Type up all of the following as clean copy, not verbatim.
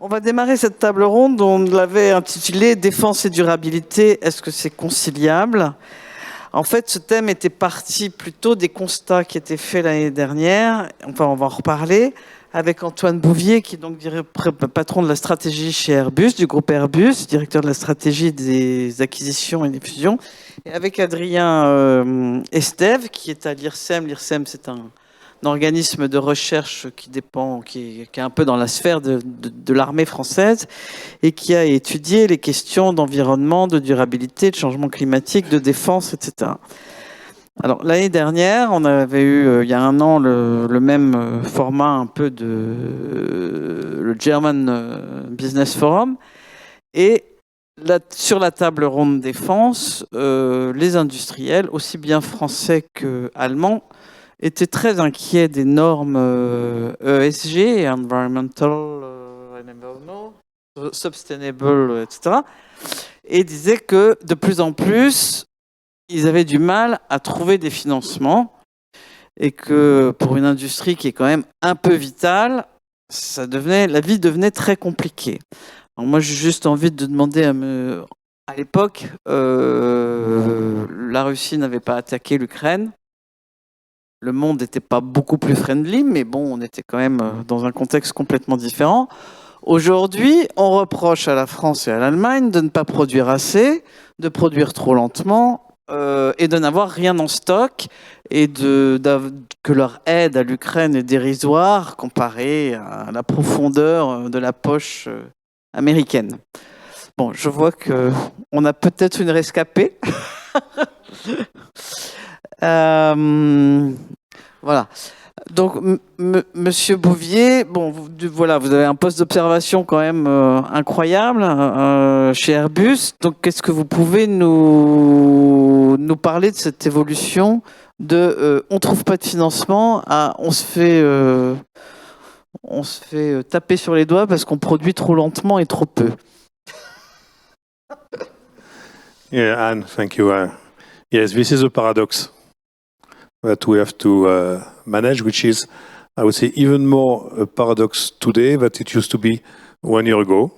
On va démarrer cette table ronde. On l'avait intitulée « Défense et durabilité, est-ce que c'est conciliable ?» En fait, ce thème était parti plutôt des constats qui étaient faits l'année dernière. Enfin, on va en reparler avec Antoine Bouvier, qui est donc patron de la stratégie chez Airbus, du groupe Airbus, directeur de la stratégie des acquisitions et des fusions, et avec Adrien Estève, qui est à l'IRSEM. L'IRSEM, c'est un organisme de recherche qui est un peu dans la sphère de l'armée française et qui a étudié les questions d'environnement, de durabilité, de changement climatique, de défense, etc. Alors, l'année dernière, on avait eu, il y a un an, le même format un peu le German Business Forum. Et sur la table ronde défense, les industriels, aussi bien français qu'allemands, étaient très inquiets des normes ESG, Environmental, Sustainable, etc. Et disaient que de plus en plus, ils avaient du mal à trouver des financements et que pour une industrie qui est quand même un peu vitale, la vie devenait très compliquée. Alors moi, j'ai juste envie de demander à l'époque, la Russie n'avait pas attaqué l'Ukraine. Le monde n'était pas beaucoup plus friendly, mais bon, on était quand même dans un contexte complètement différent. Aujourd'hui, on reproche à la France et à l'Allemagne de ne pas produire assez, de produire trop lentement et de n'avoir rien en stock et que leur aide à l'Ukraine est dérisoire comparée à la profondeur de la poche américaine. Bon, je vois qu'on a peut-être une rescapée. Voilà. Donc, Monsieur Bouvier, bon, voilà, vous avez un poste d'observation quand même incroyable chez Airbus. Donc, qu'est-ce que vous pouvez nous parler de cette évolution de on trouve pas de financement à on se fait taper sur les doigts parce qu'on produit trop lentement et trop peu. Yeah, Anne, thank you. Yes, this is a paradox that we have to manage, which is, I would say, even more a paradox today than it used to be 1 year ago.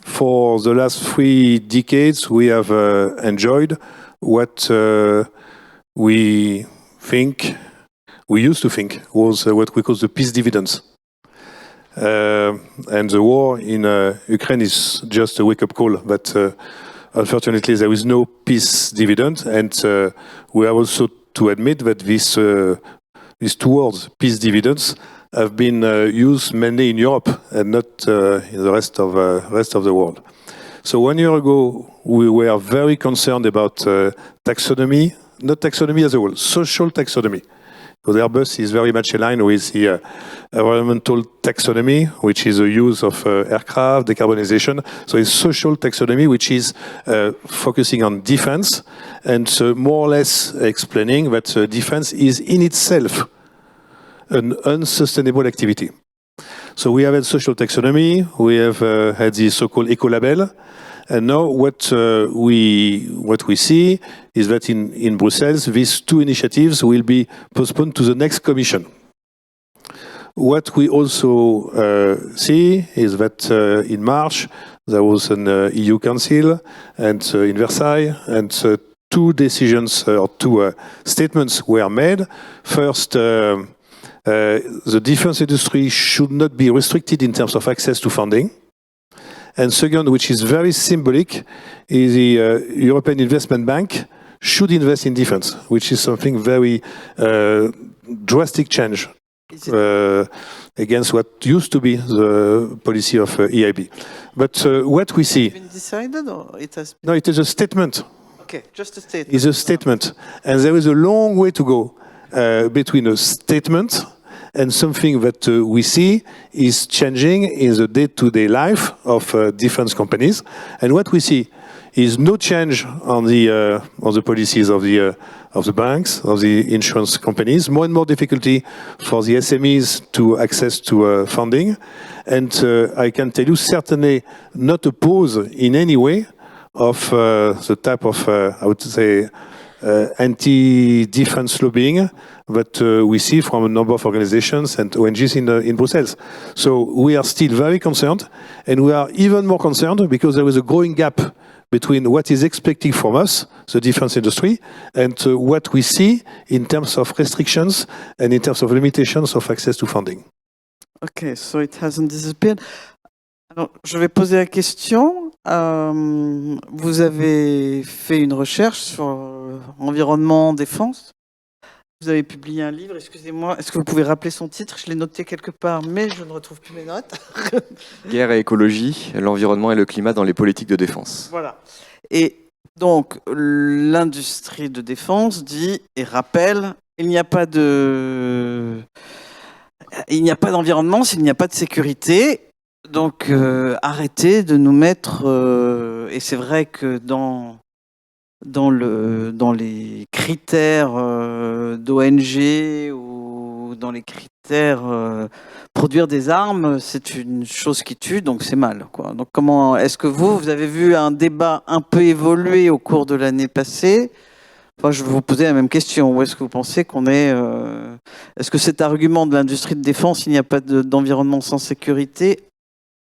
For the last 3 decades, we have enjoyed what we used to think was what we call the peace dividends. And the war in Ukraine is just a wake-up call, but unfortunately there is no peace dividend, and we have also to admit that these 2 words, peace dividends, have been used mainly in Europe and not in the rest of the world. So 1 year ago, we were very concerned about taxonomy, not taxonomy as a whole, social taxonomy. Because Airbus is very much aligned with the environmental taxonomy, which is the use of aircraft, decarbonization. So it's social taxonomy, which is focusing on defense and more or less explaining that defense is in itself an unsustainable activity. So we have had social taxonomy, we have had the so-called eco-label, and now what we see is that in Brussels, these 2 initiatives will be postponed to the next Commission. What we also see is that in March, there was an EU Council and in Versailles, and 2 decisions or 2 statements were made. First, the defense industry should not be restricted in terms of access to funding. And second, which is very symbolic, is the European Investment Bank should invest in defense, which is something very drastic change against what used to be the policy of EIB. But what we see... Has it been decided or it has been... No, it is a statement. Okay, just a statement. It's a statement. And there is a long way to go between a statement and something that we see is changing in the day-to-day life of defense companies. And what we see is no change on the policies of the banks, of the insurance companies. More and more difficulty for the SMEs to access to funding. And I can tell you, certainly not a pause in any way of the type of, I would say, anti-defense lobbying that we see from a number of organizations and ONGs in Brussels. So we are still very concerned, and we are even more concerned because there is a growing gap between what is expected from us, the defense industry, and what we see in terms of restrictions and in terms of limitations of access to funding. Okay, so it hasn't disappeared. Alors, je vais poser la question. Vous avez fait une recherche sur environnement, défense. Vous avez publié un livre, excusez-moi, est-ce que vous pouvez rappeler son titre? Je l'ai noté quelque part, mais je ne retrouve plus mes notes. Guerre et écologie, l'environnement et le climat dans les politiques de défense. Voilà. Et donc, l'industrie de défense dit et rappelle, il n'y a pas d'environnement s'il n'y a pas de sécurité. Donc, arrêtez de nous mettre... et c'est vrai que dans les critères d'ONG ou dans les critères produire des armes, c'est une chose qui tue, donc c'est mal, quoi. Donc comment est-ce que vous avez vu un débat un peu évoluer au cours de l'année passée? Enfin, je vais vous poser la même question. Où est-ce que vous pensez qu'on est est-ce que cet argument de l'industrie de défense, il n'y a pas d'environnement sans sécurité,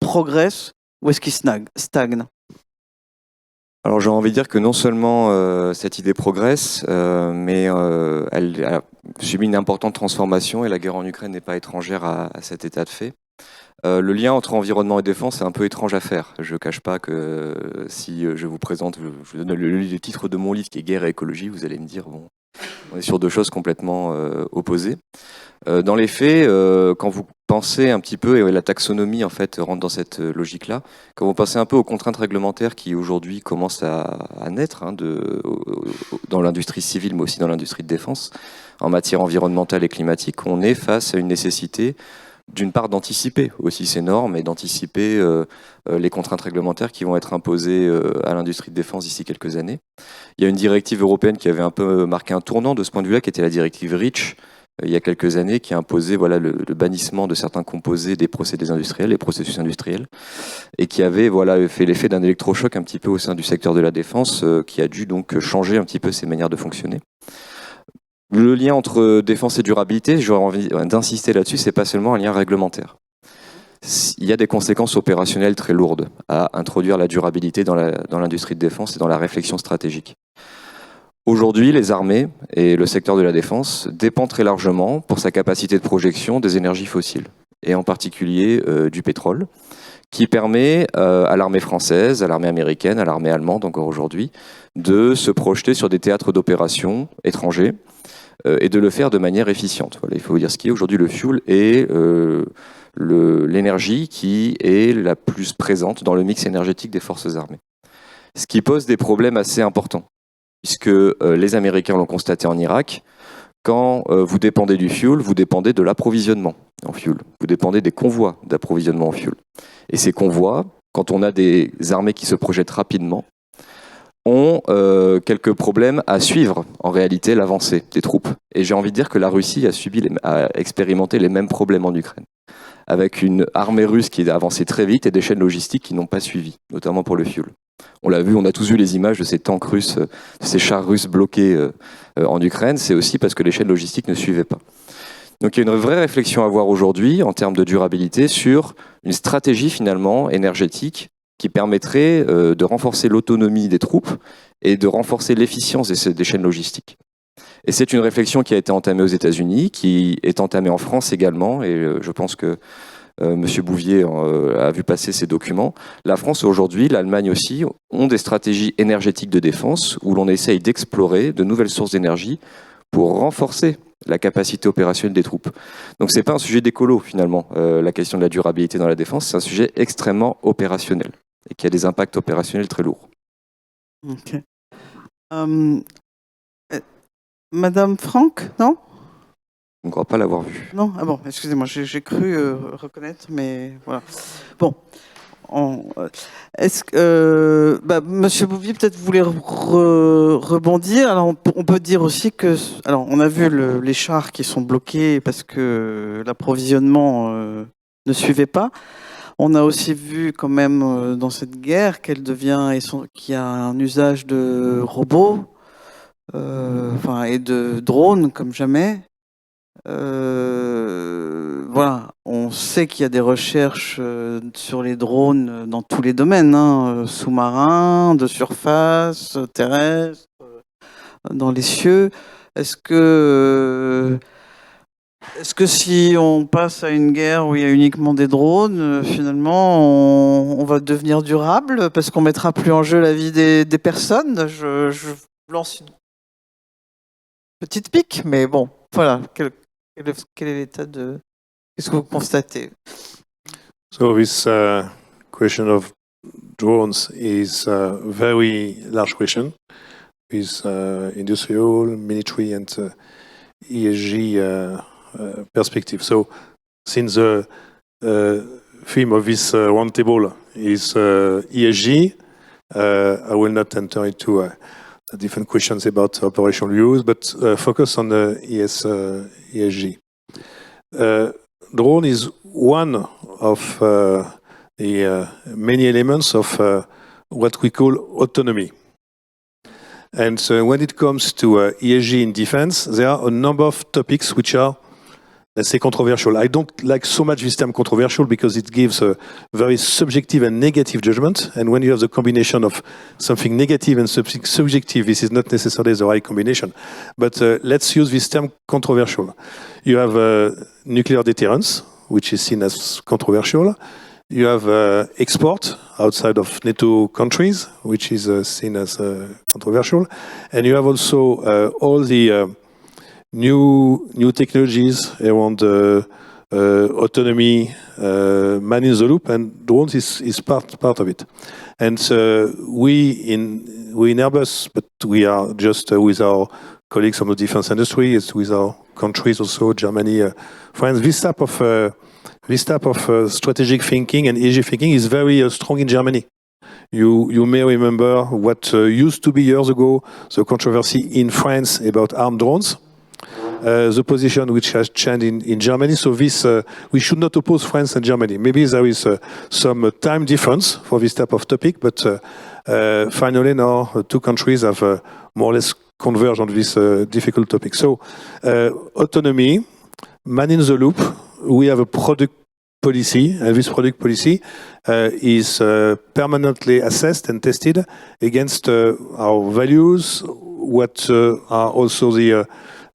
progresse ou est-ce qu'il stagne? Alors j'ai envie de dire que non seulement cette idée progresse, mais elle a subi une importante transformation et la guerre en Ukraine n'est pas étrangère à cet état de fait. Le lien entre environnement et défense est un peu étrange à faire. Je ne cache pas que si je vous présente, je vous donne le titre de mon livre qui est Guerre et écologie, vous allez me dire, bon, on est sur deux choses complètement opposées. Dans les faits, quand vous pensez un petit peu, et la taxonomie en fait rentre dans cette logique-là, quand vous pensez un peu aux contraintes réglementaires qui aujourd'hui commencent à naître dans l'industrie civile, mais aussi dans l'industrie de défense, en matière environnementale et climatique, on est face à une nécessité d'une part d'anticiper aussi ces normes et d'anticiper les contraintes réglementaires qui vont être imposées à l'industrie de défense d'ici quelques années. Il y a une directive européenne qui avait un peu marqué un tournant de ce point de vue-là, qui était la directive REACH, il y a quelques années, qui imposait le bannissement de certains composés des procédés industriels, les processus industriels, et qui avait fait l'effet d'un électrochoc un petit peu au sein du secteur de la défense, qui a dû donc changer un petit peu ses manières de fonctionner. Le lien entre défense et durabilité, j'aurais envie d'insister là-dessus, c'est pas seulement un lien réglementaire. Il y a des conséquences opérationnelles très lourdes à introduire la durabilité dans l'industrie de défense et dans la réflexion stratégique. Aujourd'hui, les armées et le secteur de la défense dépendent très largement, pour sa capacité de projection, des énergies fossiles, et en particulier du pétrole, qui permet à l'armée française, à l'armée américaine, à l'armée allemande encore aujourd'hui, de se projeter sur des théâtres d'opération étrangers et de le faire de manière efficiente. Voilà, il faut vous dire ce qui est aujourd'hui le fuel et l'énergie qui est la plus présente dans le mix énergétique des forces armées. Ce qui pose des problèmes assez importants, puisque les Américains l'ont constaté en Irak, quand vous dépendez du fuel, vous dépendez de l'approvisionnement en fuel. Vous dépendez des convois d'approvisionnement en fuel. Et ces convois, quand on a des armées qui se projettent rapidement, ont quelques problèmes à suivre, en réalité, l'avancée des troupes. Et j'ai envie de dire que la Russie a expérimenté les mêmes problèmes en Ukraine, avec une armée russe qui a avancé très vite et des chaînes logistiques qui n'ont pas suivi, notamment pour le fuel. On l'a vu, on a tous vu les images de ces tanks russes, de ces chars russes bloqués en Ukraine, c'est aussi parce que les chaînes logistiques ne suivaient pas. Donc il y a une vraie réflexion à avoir aujourd'hui en termes de durabilité sur une stratégie finalement énergétique qui permettrait de renforcer l'autonomie des troupes et de renforcer l'efficience des chaînes logistiques. Et c'est une réflexion qui a été entamée aux États-Unis, qui est entamée en France également, et je pense que M. Bouvier a vu passer ces documents. La France aujourd'hui, l'Allemagne aussi, ont des stratégies énergétiques de défense où l'on essaye d'explorer de nouvelles sources d'énergie pour renforcer la capacité opérationnelle des troupes. Donc c'est pas un sujet d'écolo finalement, la question de la durabilité dans la défense, c'est un sujet extrêmement opérationnel et qui a des impacts opérationnels très lourds. Ok. Madame Franck, non? Je ne crois pas l'avoir vu. Non? Ah bon, excusez-moi, j'ai cru reconnaître, mais voilà. Bon. Est-ce que Monsieur Bouvier, peut-être vous voulez rebondir. Alors on peut dire aussi que, alors on a vu les chars qui sont bloqués parce que l'approvisionnement ne suivait pas. On a aussi vu quand même dans cette guerre qu'elle devient qu'il y a un usage de robots et de drones comme jamais. Voilà, on sait qu'il y a des recherches sur les drones dans tous les domaines, hein, sous-marins, de surface, terrestres, dans les cieux. Est-ce que si on passe à une guerre où il y a uniquement des drones, finalement, on va devenir durable parce qu'on mettra plus en jeu la vie des personnes? Je lance une petite pique, mais bon, voilà. Quel est l'état de... Qu'est-ce que vous constatez? So this question of drones is a very large question with industrial, military and ESG perspective. So since the theme of this roundtable is ESG, I will not enter into different questions about operational use, but focus on the ESG. Drone is one of the many elements of what we call autonomy. And when it comes to ESG in defense, there are a number of topics which are, let's say, controversial. I don't like so much this term controversial because it gives a very subjective and negative judgment. And when you have the combination of something negative and something subjective, this is not necessarily the right combination. But let's use this term controversial. You have nuclear deterrence, which is seen as controversial. You have export outside of NATO countries, which is seen as controversial. And you have also all the new technologies around autonomy, man in the loop, and drones is part of it. And we in Airbus, but we are just with our colleagues from the defense industry, it's with our countries also, Germany, France. This type of strategic thinking and ESG thinking is very strong in Germany. You may remember what used to be years ago the controversy in France about armed drones. The position which has changed in Germany. So this we should not oppose France and Germany. Maybe there is some time difference for this type of topic, but finally now two countries have more or less converged on this difficult topic. So autonomy, man in the loop. We have a product policy, and this product policy is permanently assessed and tested against our values, what are also the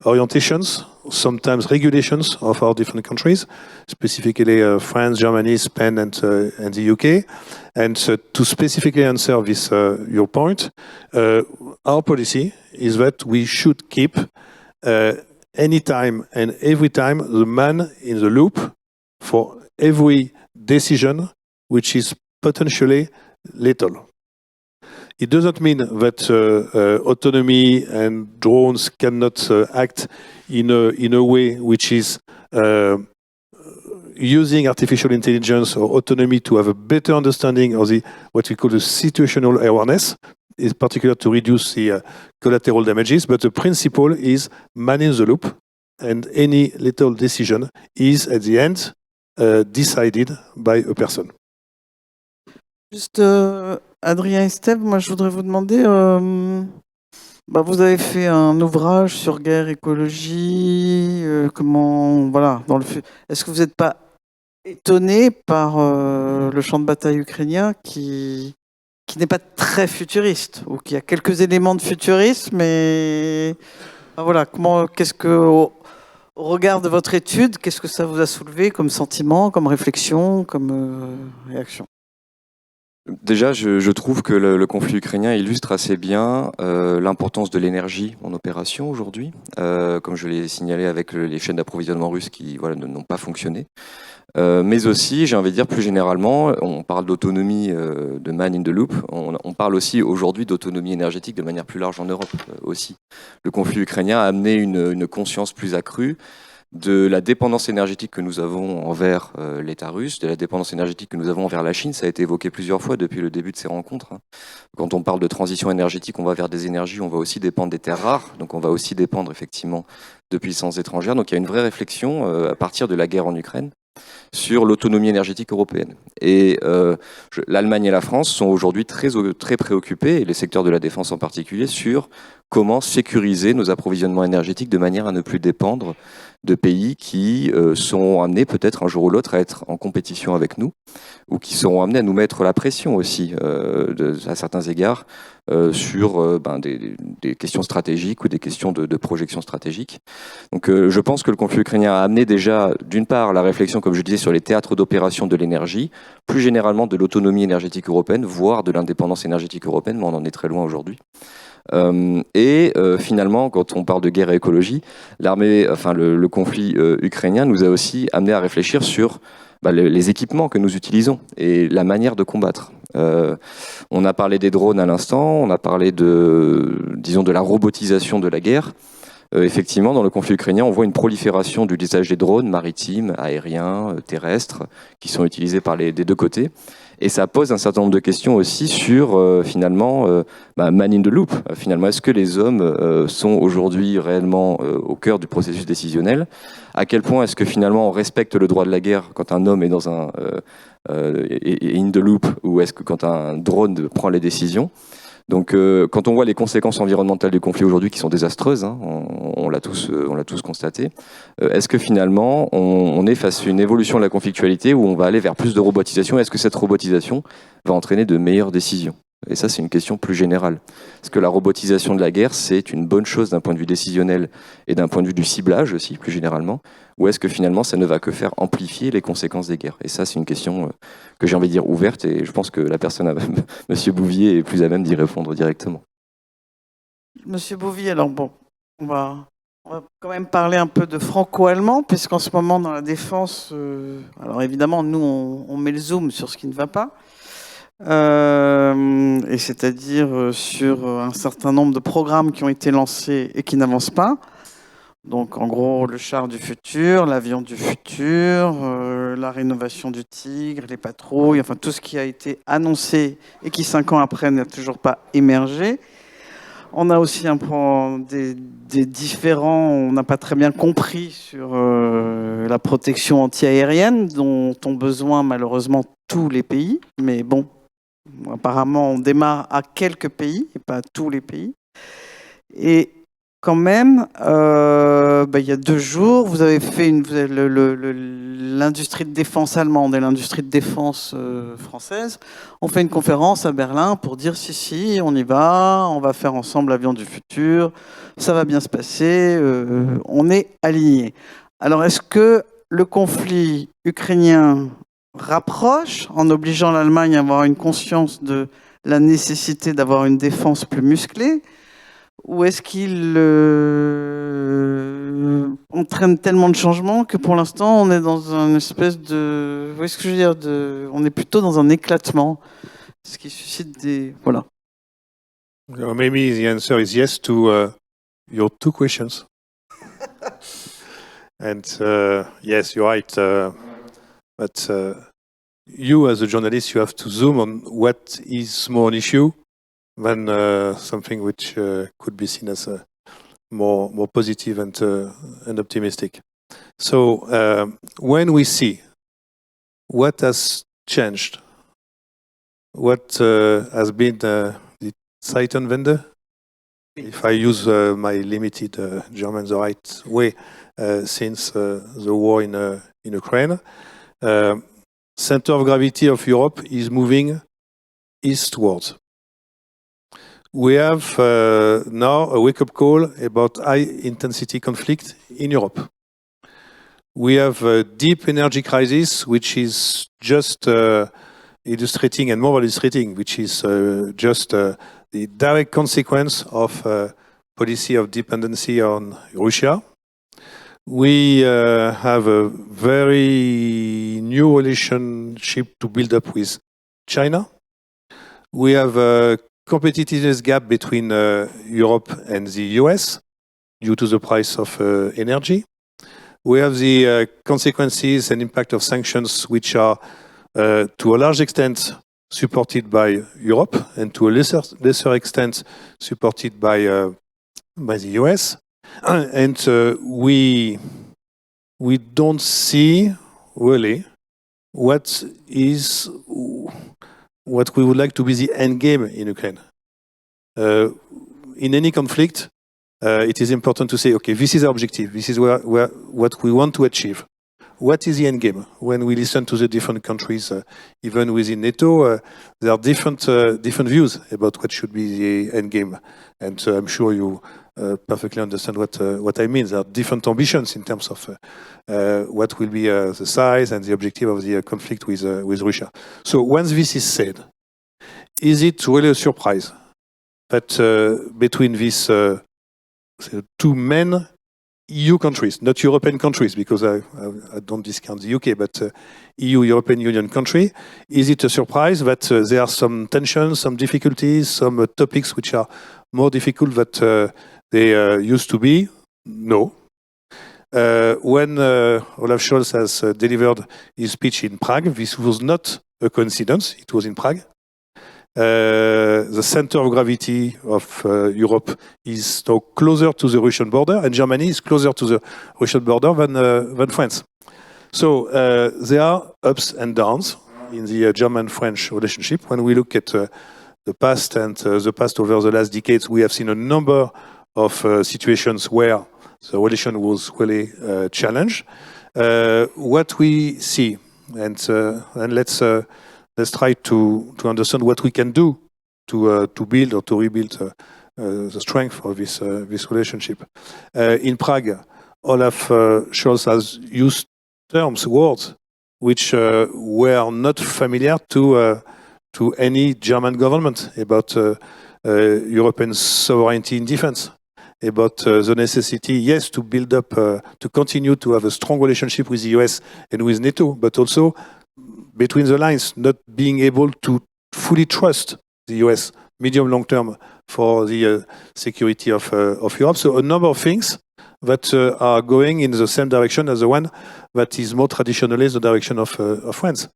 orientations, sometimes regulations of our different countries, specifically France, Germany, Spain, and the UK. And to specifically answer this, your point, our policy is that we should keep anytime and every time the man in the loop for every decision which is potentially lethal. It doesn't mean that autonomy and drones cannot act in a way which is using artificial intelligence or autonomy to have a better understanding of what we call the situational awareness, in particular to reduce the collateral damages. But the principle is man in the loop, and any little decision is at the end decided by a person. Juste, Adrien et Steve, moi je voudrais vous demander, vous avez fait un ouvrage sur guerre, écologie, est-ce que vous n'êtes pas étonné par le champ de bataille ukrainien qui n'est pas très futuriste, ou qui a quelques éléments de futurisme, mais qu'est-ce que, au regard de votre étude, qu'est-ce que ça vous a soulevé comme sentiment, comme réflexion, comme réaction? Déjà, je trouve que le conflit ukrainien illustre assez bien l'importance de l'énergie en opération aujourd'hui, comme je l'ai signalé avec les chaînes d'approvisionnement russes qui n'ont pas fonctionné. Mais aussi, j'ai envie de dire plus généralement, on parle d'autonomie de man in the loop, on parle aussi aujourd'hui d'autonomie énergétique de manière plus large en Europe aussi. Le conflit ukrainien a amené une conscience plus accrue de la dépendance énergétique que nous avons envers l'État russe, de la dépendance énergétique que nous avons envers la Chine. Ça a été évoqué plusieurs fois depuis le début de ces rencontres. Quand on parle de transition énergétique, on va vers des énergies, on va aussi dépendre des terres rares, donc on va aussi dépendre effectivement de puissances étrangères. Donc il y a une vraie réflexion à partir de la guerre en Ukraine sur l'autonomie énergétique européenne. Et l'Allemagne et la France sont aujourd'hui très préoccupés, et les secteurs de la défense en particulier, sur comment sécuriser nos approvisionnements énergétiques de manière à ne plus dépendre de pays qui seront amenés peut-être un jour ou l'autre à être en compétition avec nous, ou qui seront amenés à nous mettre la pression aussi, à certains égards, sur des questions stratégiques ou des questions de projection stratégique. Donc je pense que le conflit ukrainien a amené déjà, d'une part, la réflexion, comme je disais, sur les théâtres d'opération de l'énergie, plus généralement de l'autonomie énergétique européenne, voire de l'indépendance énergétique européenne, mais on en est très loin aujourd'hui. Finalement, quand on parle de guerre et écologie, le conflit ukrainien nous a aussi amené à réfléchir sur les équipements que nous utilisons et la manière de combattre. On a parlé des drones à l'instant, on a parlé de la robotisation de la guerre. Effectivement, dans le conflit ukrainien, on voit une prolifération du usage des drones maritimes, aériens, terrestres, qui sont utilisés des deux côtés. Et ça pose un certain nombre de questions aussi sur, man in the loop. Finalement, est-ce que les hommes sont aujourd'hui réellement au cœur du processus décisionnel? À quel point est-ce que finalement on respecte le droit de la guerre quand un homme est dans in the loop, ou est-ce que quand un drone prend les décisions? Donc, quand on voit les conséquences environnementales du conflit aujourd'hui qui sont désastreuses, hein, on l'a tous constaté, est-ce que finalement on est face à une évolution de la conflictualité où on va aller vers plus de robotisation? Est-ce que cette robotisation va entraîner de meilleures décisions? Et ça, c'est une question plus générale. Est-ce que la robotisation de la guerre, c'est une bonne chose d'un point de vue décisionnel et d'un point de vue du ciblage aussi, plus généralement? Ou est-ce que finalement, ça ne va que faire amplifier les conséquences des guerres? Et ça, c'est une question que j'ai envie de dire ouverte, et je pense que la personne, Monsieur Bouvier, est plus à même d'y répondre directement. Monsieur Bouvier, alors bon, on va quand même parler un peu de franco-allemand, puisqu'en ce moment, dans la défense, alors évidemment, nous, on met le zoom sur ce qui ne va pas. Et c'est-à-dire sur un certain nombre de programmes qui ont été lancés et qui n'avancent pas. Donc en gros, le char du futur, l'avion du futur, la rénovation du Tigre, les patrouilles, enfin tout ce qui a été annoncé et qui 5 ans après n'a toujours pas émergé. On a aussi des différents, on n'a pas très bien compris sur la protection anti-aérienne dont ont besoin malheureusement tous les pays, mais bon, apparemment, on démarre à quelques pays et pas à tous les pays. Et quand même, il y a 2 jours, vous avez fait l'industrie de défense allemande et l'industrie de défense française ont fait une conférence à Berlin pour dire si, on y va, on va faire ensemble l'avion du futur, ça va bien se passer, on est alignés. Alors, est-ce que le conflit ukrainien rapproche en obligeant l'Allemagne à avoir une conscience de la nécessité d'avoir une défense plus musclée, ou est-ce qu'il entraîne tellement de changements que pour l'instant on est dans une espèce de... Vous voyez ce que je veux dire, on est plutôt dans un éclatement, ce qui suscite des... Voilà. Maybe the answer is yes to your 2 questions. And yes, you're right. But you, as a journalist, you have to zoom on what is more an issue than something which could be seen as more positive and optimistic. So when we see what has changed, what has been the Zeitenwende, if I use my limited German the right way, since the war in Ukraine, center of gravity of Europe is moving eastwards. We have now a wake-up call about high-intensity conflict in Europe. We have a deep energy crisis, which is just illustrating, and more illustrating, which is just the direct consequence of policy of dependency on Russia. We have a very new relationship to build up with China. We have a competitiveness gap between Europe and the US due to the price of energy. We have the consequences and impact of sanctions, which are to a large extent supported by Europe and to a lesser extent supported by the US. And we don't see really what we would like to be the end game in Ukraine. In any conflict, it is important to say, okay, this is our objective. This is what we want to achieve. What is the end game? When we listen to the different countries, even within NATO, there are different views about what should be the end game. And I'm sure you perfectly understand what I mean. There are different ambitions in terms of what will be the size and the objective of the conflict with Russia. So once this is said, is it really a surprise that between these two main EU countries, not European countries, because I don't discount the UK, but EU, European Union country, is it a surprise that there are some tensions, some difficulties, some topics which are more difficult than they used to be? No. When Olaf Scholz has delivered his speech in Prague, this was not a coincidence, it was in Prague. The center of gravity of Europe is now closer to the Russian border, and Germany is closer to the Russian border than France. So there are ups and downs in the German-French relationship. When we look at the past and the past over the last decades, we have seen a number of situations where the relation was really challenged. What we see, and let's try to understand what we can do to build or to rebuild the strength of this relationship. In Prague, Olaf Scholz has used words which were not familiar to any German government about European sovereignty in defense, about the necessity, yes, to build up, to continue to have a strong relationship with the US and with NATO, but also between the lines, not being able to fully trust the US medium long term for the security of Europe. So a number of things that are going in the same direction as the one that is more traditionally the direction of France.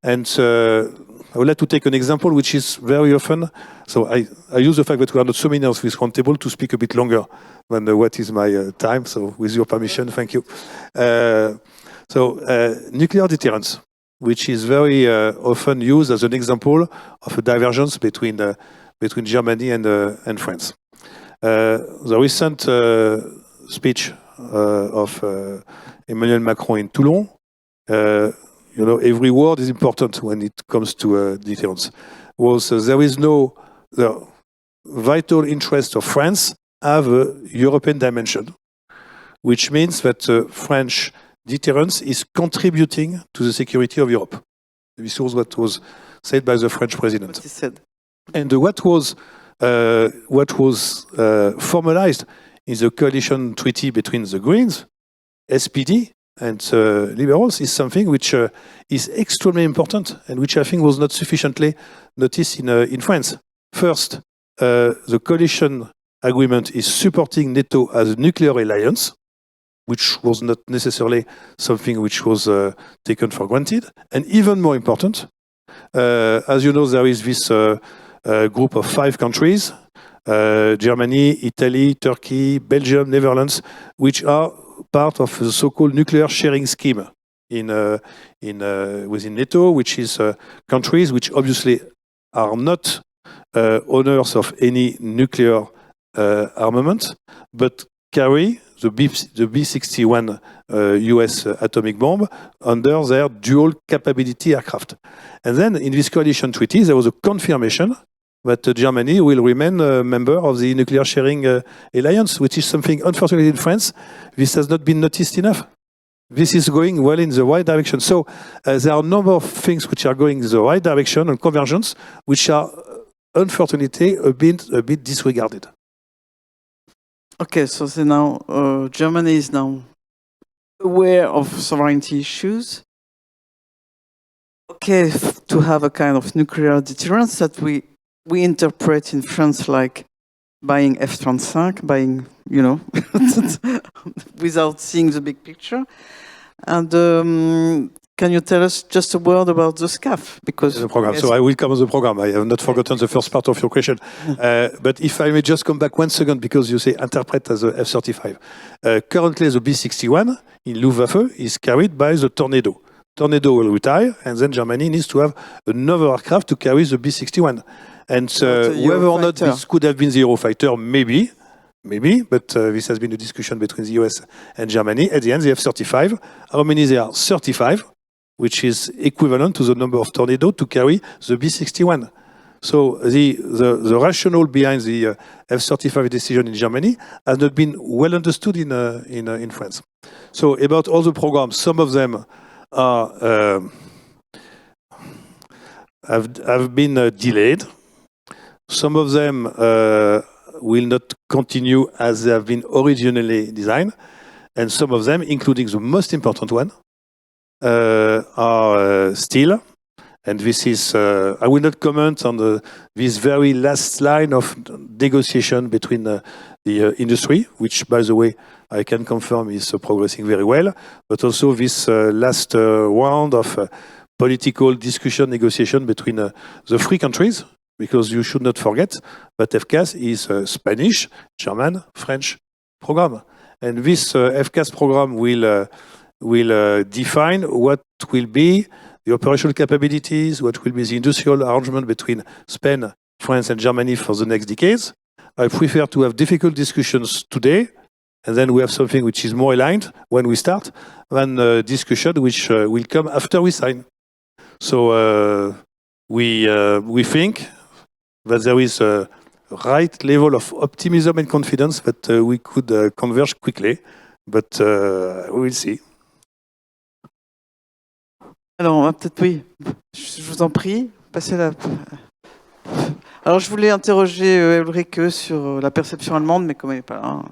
And I would like to take an example which is very often, so I use the fact that we are not so many of this round table to speak a bit longer than what is my time, so with your permission, thank you. Nuclear deterrence, which is very often used as an example of a divergence between Germany and France. The recent speech of Emmanuel Macron in Toulon, every word is important when it comes to deterrence. There is the vital interest of France have a European dimension, which means that French deterrence is contributing to the security of Europe. This was what was said by the French president. What he said. And what was formalized in the coalition treaty between the Greens, SPD, and Liberals is something which is extremely important and which I think was not sufficiently noticed in France. First, the coalition agreement is supporting NATO as a nuclear alliance, which was not necessarily something which was taken for granted. And even more important, as you know, there is this group of 5 countries, Germany, Italy, Turkey, Belgium, Netherlands, which are part of the so-called nuclear sharing scheme within NATO, which is countries which obviously are not owners of any nuclear armament, but carry the B-61 US atomic bomb under their dual capability aircraft. And then in this coalition treaty, there was a confirmation that Germany will remain a member of the nuclear sharing alliance, which is something, unfortunately, in France, this has not been noticed enough. This is going well in the right direction. So there are a number of things which are going in the right direction and convergence, which are, unfortunately, a bit disregarded. Okay, so now Germany is now aware of sovereignty issues. Okay, to have a kind of nuclear deterrence that we interpret in France like buying F-35, buying, without seeing the big picture. And can you tell us just a word about the SCAF? Because the program. So I will come on the program. I have not forgotten the first part of your question. But if I may just come back 1 second, because you say interpret as a F-35. Currently, the B-61 in Luftwaffe is carried by the Tornado. Tornado will retire, and then Germany needs to have another aircraft to carry the B-61. And whether or not this could have been the Eurofighter, maybe, but this has been a discussion between the US and Germany. At the end, they have 35. How many there are? 35, which is equivalent to the number of Tornado to carry the B-61. So the rationale behind the F-35 decision in Germany has not been well understood in France. So about all the programs, some of them are have been delayed. Some of them will not continue as they have been originally designed, and some of them, including the most important one, are still. And this is, I will not comment on this very last line of negotiation between the industry, which, by the way, I can confirm is progressing very well, but also this last round of political discussion, negotiation between the three countries, because you should not forget that FCAS is a Spanish, German, French program. And this FCAS program will define what will be the operational capabilities, what will be the industrial arrangement between Spain, France, and Germany for the next decades. I prefer to have difficult discussions today, and then we have something which is more aligned when we start, than a discussion which will come after we sign. So we think that there is a right level of optimism and confidence that we could converge quickly, but we will see. Alors, peut-être oui, je vous en prie, passez la... Alors, je voulais interroger Ulrike sur la perception allemande, mais comme elle n'est pas là...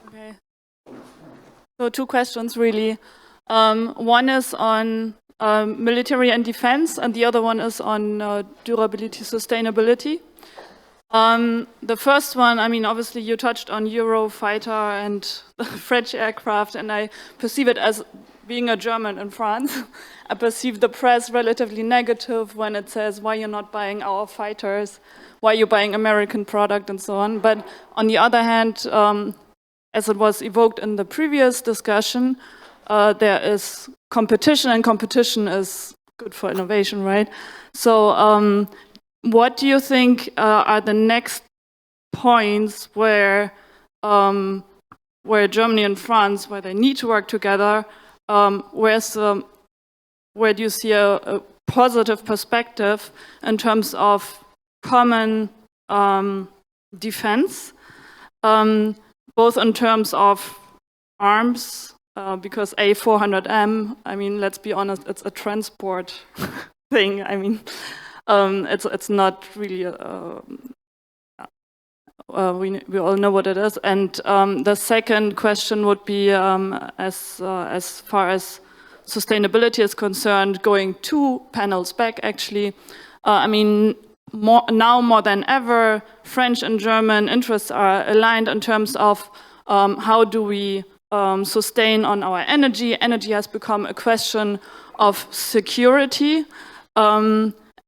Okay. So 2 questions, really. One is on military and defense, and the other one is on durability, sustainability. The first one, I mean, obviously you touched on Eurofighter and the French aircraft, and I perceive it as being a German in France. I perceive the press relatively negative when it says, why you're not buying our fighters, why you're buying American product and so on. But on the other hand, as it was evoked in the previous discussion, there is competition, and competition is good for innovation, right? So what do you think are the next points where Germany and France, where they need to work together, where do you see a positive perspective in terms of common defense, both in terms of arms, because A400M, I mean, let's be honest, it's a transport thing. I mean, it's not really we all know what it is. And the second question would be, as far as sustainability is concerned, going 2 panels back, actually, I mean, now more than ever, French and German interests are aligned in terms of how do we sustain on our energy. Energy has become a question of security.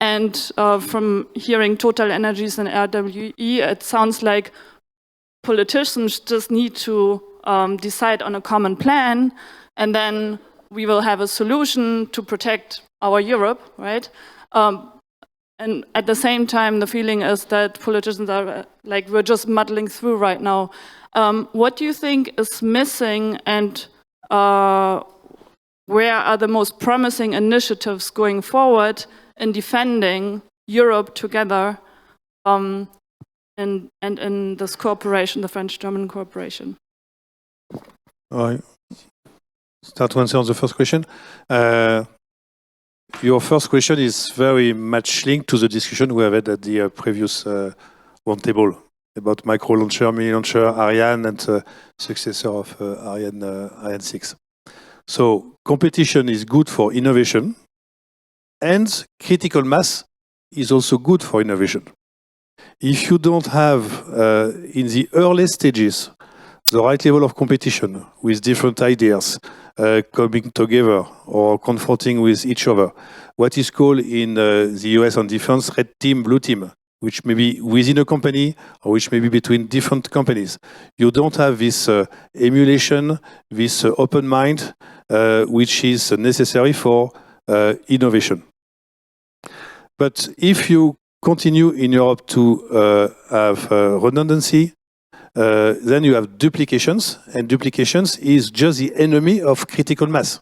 And from hearing Total Energies and RWE, it sounds like politicians just need to decide on a common plan, and then we will have a solution to protect our Europe, right? And at the same time, the feeling is that politicians are like, we're just muddling through right now. What do you think is missing, and where are the most promising initiatives going forward in defending Europe together, and in this cooperation, the French-German cooperation? I start to answer the first question. Your first question is very much linked to the discussion we have had at the previous roundtable about micro launcher, mini launcher, Ariane, and successor of Ariane 6. So competition is good for innovation, and critical mass is also good for innovation. If you don't have, in the early stages, the right level of competition with different ideas coming together or confronting with each other, what is called in the US on defense, red team, blue team, which may be within a company or which may be between different companies. You don't have this emulation, this open mind, which is necessary for innovation. But if you continue in Europe to have redundancy, then you have duplications, and duplications is just the enemy of critical mass.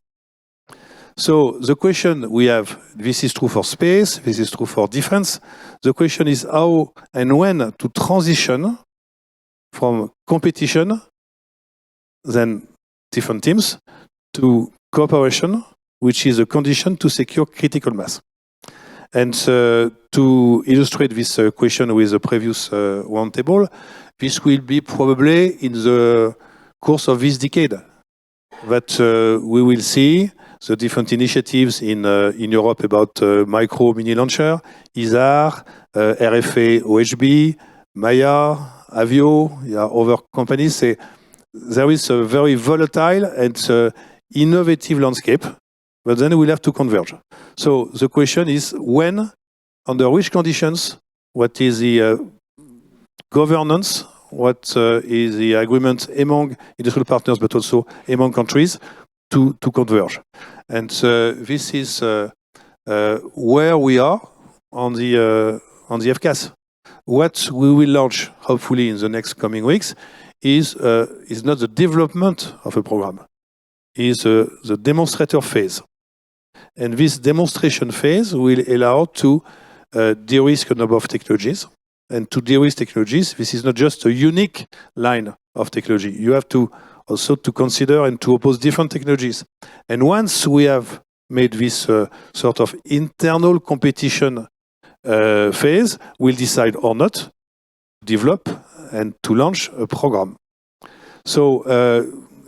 So the question we have, this is true for space, this is true for defense. The question is how and when to transition from competition, then different teams, to cooperation, which is a condition to secure critical mass. And to illustrate this question with the previous roundtable, this will be probably in the course of this decade that we will see the different initiatives in Europe about micro mini launcher, ISAR, RFA OHB, Maya, Avio, other companies. There is a very volatile and innovative landscape, but then we'll have to converge. So the question is when, under which conditions, what is the governance, what is the agreement among industrial partners, but also among countries to converge. And this is where we are on the FCAS. What we will launch, hopefully in the next coming weeks, is not the development of a program, is the demonstrator phase. And this demonstration phase will allow to de-risk a number of technologies. And to de-risk technologies, this is not just a unique line of technology. You have to also to consider and to oppose different technologies. And once we have made this sort of internal competition phase, we'll decide or not to develop and to launch a program. So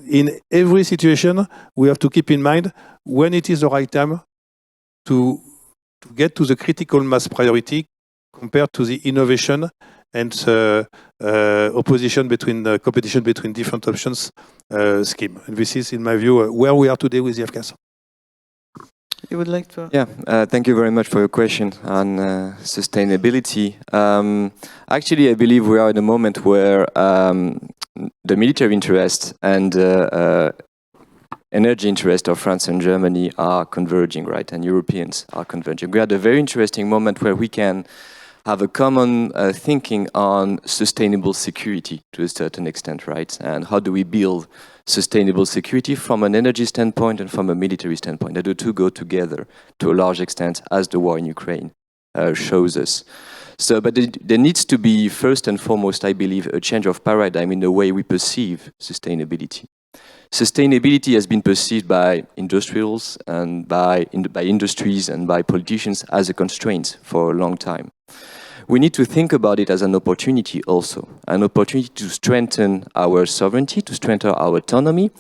in every situation, we have to keep in mind when it is the right time to get to the critical mass priority compared to the innovation and opposition between competition between different options scheme. And this is, in my view, where we are today with the FCAS. You would like to? Yeah, thank you very much for your question on sustainability. Actually, I believe we are in a moment where the military interest and energy interest of France and Germany are converging, right? And Europeans are converging. We are at a very interesting moment where we can have a common thinking on sustainable security to a certain extent, right? And how do we build sustainable security from an energy standpoint and from a military standpoint? The two go together to a large extent, as the war in Ukraine shows us. So, but there needs to be, first and foremost, I believe, a change of paradigm in the way we perceive sustainability. Sustainability has been perceived by industrials and by industries and by politicians as a constraint for a long time. We need to think about it as an opportunity also, an opportunity to strengthen our sovereignty, to strengthen our autonomy,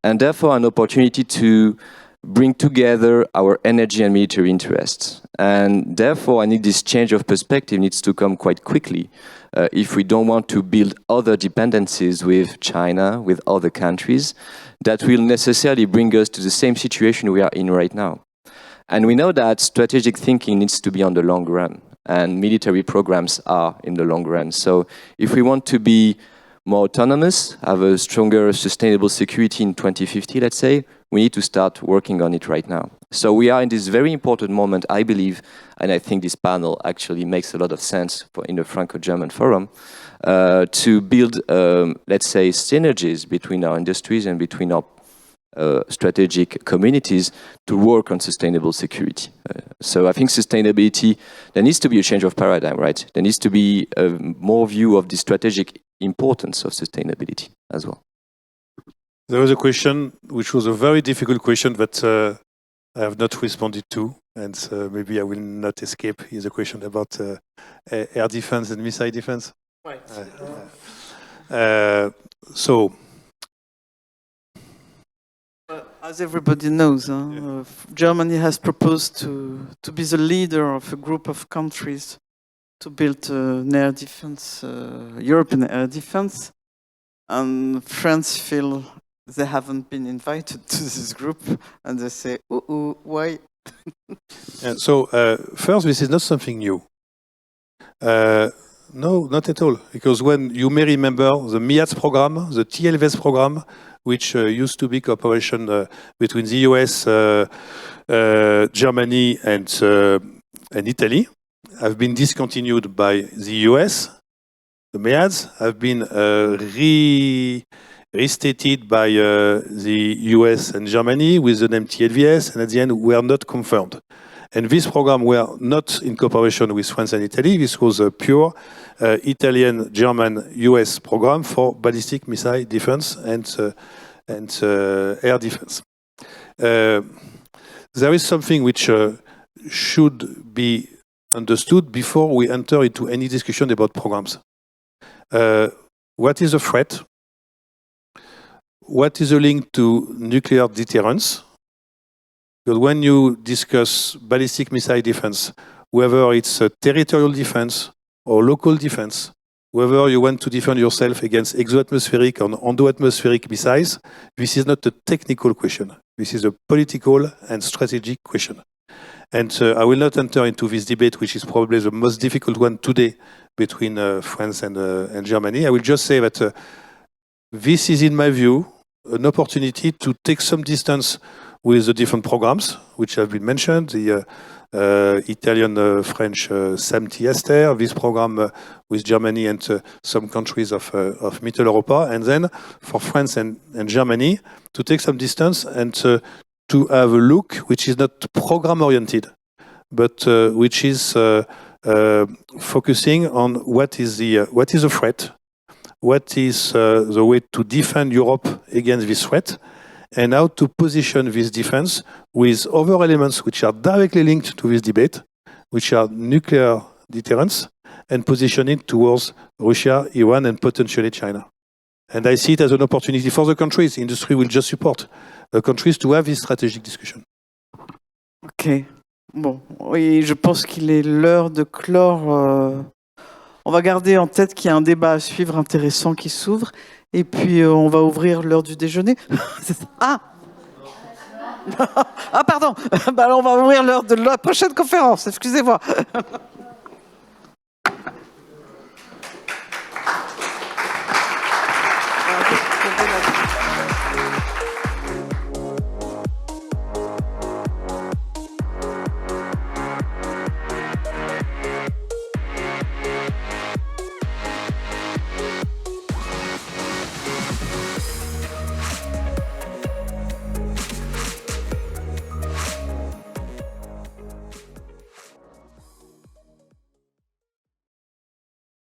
and therefore an opportunity to bring together our energy and military interests. And therefore, I think this change of perspective needs to come quite quickly if we don't want to build other dependencies with China, with other countries, that will necessarily bring us to the same situation we are in right now. And we know that strategic thinking needs to be on the long run, and military programs are in the long run. So if we want to be more autonomous, have a stronger sustainable security in 2050, let's say, we need to start working on it right now. So we are in this very important moment, I believe, and I think this panel actually makes a lot of sense in the Franco-German Forum, to build, let's say, synergies between our industries and between our strategic communities to work on sustainable security. So I think sustainability, there needs to be a change of paradigm, right? There needs to be a more view of the strategic importance of sustainability as well. There was a question, which was a very difficult question that I have not responded to, and maybe I will not escape. Is a question about air defense and missile defense. Right. So, as everybody knows, Germany has proposed to be the leader of a group of countries to build an air defense, European air defense. And France feel they haven't been invited to this group, and they say, why? so first, this is not something new. No, not at all. Because when you may remember the MIATS program, the TLVS program, which used to be cooperation between the US, Germany, and Italy, have been discontinued by the US. The MEADS have been restated by the US and Germany with the name TLVS, and at the end were not confirmed. And this program were not in cooperation with France and Italy. This was a pure Italian, German, US program for ballistic missile defense and air defense. There is something which should be understood before we enter into any discussion about programs. What is a threat? What is a link to nuclear deterrence? Because when you discuss ballistic missile defense, whether it's a territorial defense or local defense, whether you want to defend yourself against exoatmospheric or endoatmospheric missiles, this is not a technical question. This is a political and strategic question. And I will not enter into this debate, which is probably the most difficult one today between France and Germany. I will just say that this is, in my view, an opportunity to take some distance with the different programs which have been mentioned, the Italian, French SAMP-T-Aster, this program with Germany and some countries of Middle Europa, and then for France and Germany to take some distance and to have a look which is not program-oriented, but which is focusing on what is a threat, what is the way to defend Europe against this threat, and how to position this defense with other elements which are directly linked to this debate, which are nuclear deterrence, and position it towards Russia, Iran, and potentially China. And I see it as an opportunity for the countries. The industry will just support the countries to have this strategic discussion. Ok. Bon, oui, je pense qu'il est l'heure de clore. On va garder en tête qu'il y a un débat à suivre intéressant qui s'ouvre. Et puis, on va ouvrir l'heure du déjeuner. Ah ah, pardon. Bah, alors, on va ouvrir l'heure de la prochaine conférence. Excusez-moi.